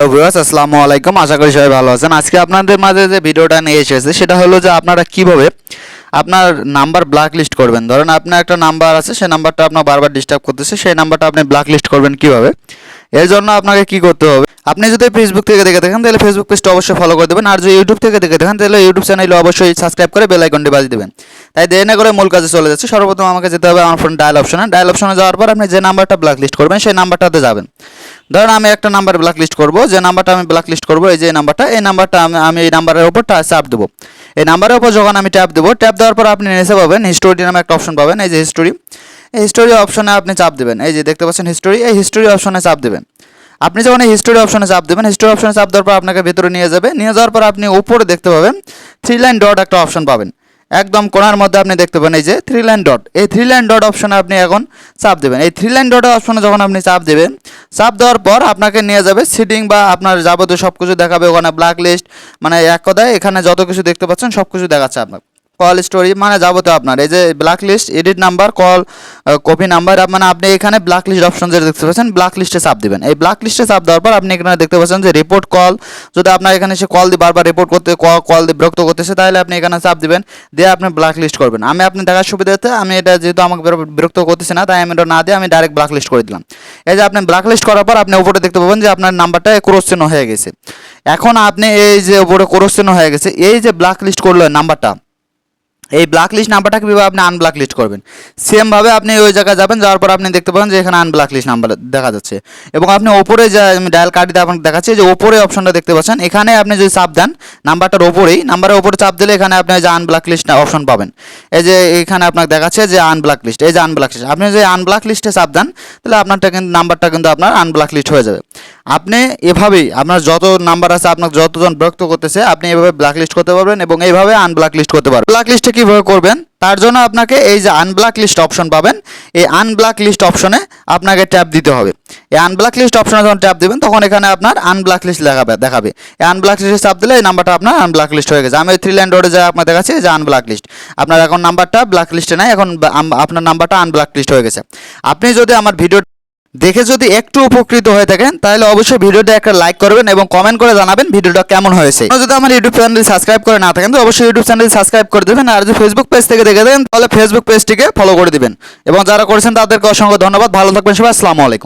Hello viewers, আসসালামু আলাইকুম। আশা করি সবাই ভালো আছেন। আজকে আপনাদের মাঝে যে ভিডিওটা নিয়ে এসেছে সেটা হলো যে আপনারা কিভাবে আপনার নাম্বার ব্ল্যাক লিস্ট করবেন। ধরেন আপনার একটা নাম্বার আছে, সেই নাম্বারটা আপনার বারবার ডিস্টার্ব করতেছে, সেই নাম্বারটা আপনি ব্ল্যাক লিস্ট করবেন কিভাবে। এর জন্য আপনাকে কি করতে হবে, আপনি যদি ফেসবুক থেকে দেখে থাকেন তাহলে ফেসবুক পেজটা অবশ্যই ফলো করে দেবেন, আর যদি ইউটিউব থেকে দেখে থাকেন তাহলে ইউটিউব চ্যানেলে অবশ্যই সাবস্ক্রাইব করে বেল আইকনটি বাজিয়ে দেবেন। তাই দেরি না করে মূল কাজে চলে যাচ্ছে। সর্বপ্রথম আমাকে যেতে হবে আমার ফোন ডায়াল অপশনে যাওয়ার পর আপনি যে নাম্বারটা ব্ল্যাক লিস্ট করবেন সেই নাম্বারটাতে যাবেন। ধরুন আমি একটা নাম্বার ব্ল্যাক লিস্ট করবো, যে নাম্বারটা আমি ব্ল্যাক লিস্ট করবো এই যে নাম্বারটা আমি এই নাম্বারের উপর চাপ দেবো। এই নাম্বারের উপর যখন আমি ট্যাপ দেবো, ট্যাপ দেওয়ার পর আপনি নিচে পাবেন হিস্টোরি নামে একটা অপশন পাবেন। এই যে হিস্টোরি, এই হিস্টোরি অপশনে আপনি চাপ দেবেন। এই যে দেখতে পাচ্ছেন হিস্টোরি, এই হিস্টোরি অপশনে চাপ দেবেন। আপনি যখন এই হিস্টোরি অপশনে চাপ দেবেন, হিস্টোরি অপশনে চাপ দেওয়ার পর আপনাকে ভেতরে নিয়ে যাবে। নিয়ে যাওয়ার পর আপনি উপরে দেখতে পাবেন 3 লাইন ডট একটা অপশন পাবেন। একদম কোণার মধ্যে আপনি দেখতে পাবেন এই যে 3 লাইন ডট, এই 3 লাইন ডট অপশনে আপনি এখন চাপ দেবেন। এই 3 লাইন ডট অপশনে যখন আপনি চাপ দেবেন, চাপ দেওয়ার পর আপনাকে নিয়ে যাবে সিটিং বা আপনার যাবতীয় সব কিছু দেখাবে। ওখানে ব্ল্যাক লিস্ট মানে এক কথায় এখানে যত কিছু দেখতে পাচ্ছেন সব কিছু দেখাচ্ছে আপনার। কল স্টোরি মানে যাবতীয় আপনার এই যে black list, edit number, call, copy number, মানে আপনি এখানে ব্ল্যাক লিস্ট অপশন যেটা দেখতে পাচ্ছেন ব্ল্যাক লিস্টে চাপ দেবেন। এই ব্ল্যাক লিস্টে চাপ দেওয়ার পর আপনি এখানে দেখতে পাচ্ছেন যে রিপোর্ট কল। যদি আপনার এখানে সে কল দিয়ে বারবার রিপোর্ট করতে কল দিয়ে বিরক্ত করতেছে তাহলে আপনি এখানে চাপ দিবেন, দিয়ে আপনি ব্ল্যাক লিস্ট করবেন। আমি আপনি দেখার সুবিধাতে আমি এটা যেহেতু আমাকে বিরক্ত করতেছে না তাই আমি এটা না দিয়ে আমি ডাইরেক্ট ব্ল্যাক লিস্ট করে দিলাম। এই যে আপনি ব্ল্যাক লিস্ট করার পর আপনি উপরে দেখতে পাবেন যে আপনার নাম্বারটা ক্রস চিহ্ন হয়ে গেছে। এখন আপনি এই যে উপরে ক্রস চিহ্ন হয়ে গেছে, এই যে ব্ল্যাক লিস্ট করলো নাম্বারটা, এই ব্ল্যাক লিস্ট নাম্বারটাকে কীভাবে আপনি আনব্ল্যাক লিস্ট করবেন। সেমভাবে আপনি ওই জায়গায় যাবেন, যাওয়ার পর আপনি দেখতে পাবেন যে এখানে আনব্ল্যাক লিস্ট নাম্বার দেখা যাচ্ছে। এবং আপনি ওপরে যে আমি ডায়াল কার্ডটা আপনাকে দেখাচ্ছি, যে ওপরে অপশনটা দেখতে পাচ্ছেন, এখানে আপনি যদি চাপ দেন নাম্বারটার ওপরেই, নাম্বারের ওপরে চাপ দিলে এখানে আপনি যে আনব্ল্যাক লিস্ট অপশন পাবেন। এই যে এখানে আপনাকে দেখাচ্ছে যে আনব্ল্যাক লিস্ট, এই যে আনব্ল্যাক লিস্ট, আপনি যদি আনব্ল্যাক লিস্টে চাপ দেন তাহলে আপনারটা কিন্তু নাম্বারটা কিন্তু আপনার আনব্ল্যাক লিস্ট হয়ে যাবে। আপনি এভাবেই আপনার যত নাম্বার আছে আপনার যতজন বিরক্ত করতেছে আপনি এভাবে ব্ল্যাক লিস্ট করতে পারবেন এবং এইভাবে আনব্ল্যাক লিস্ট করতে পারবেন। ব্ল্যাক লিস্টে কীভাবে করবেন তার জন্য আপনাকে এই যে আনব্ল্যাক লিস্ট অপশন পাবেন, এই আনব্ল্যাক লিস্ট অপশনে আপনাকে ট্যাপ দিতে হবে। এই আনব্ল্যাক লিস্ট অপশনে যখন ট্যাপ দেবেন তখন এখানে আপনার আনব্ল্যাক লিস্ট দেখাবে। এই আনব্ল্যাক লিস্টে চাপ দিলে এই নাম্বারটা আপনার আনব্ল্যাক লিস্ট হয়ে গেছে। আমি 3 লাইন ডটে যা আপনার দেখাচ্ছি যে আনব্ল্যাক লিস্ট, আপনার এখন নাম্বারটা ব্ল্যাক লিস্টে নাই, এখন আপনার নাম্বারটা আনব্ল্যাক লিস্ট হয়ে গেছে। আপনি যদি আমার ভিডিও দেখে যদি একটু উপকৃত হয়ে থাকেন তাহলে অবশ্যই ভিডিওটা একটা লাইক করবেন এবং কমেন্ট করে জানাবেন ভিডিওটা কেমন হয়েছে। যদি আমার ইউটিউব চ্যানেল সাবস্ক্রাইব করে না থাকেন তো অবশ্যই ইউটিউব চ্যানেল সাবস্ক্রাইব করে দেবেন, আর যদি ফেসবুক পেজ থেকে দেখে থাকেন তাহলে ফেসবুক পেজটিকে ফলো করে দিবেন। এবং যারা করেছেন তাদেরকে অসংখ্য ধন্যবাদ। ভালো থাকবেন সবাই। আসসালামু আলাইকুম।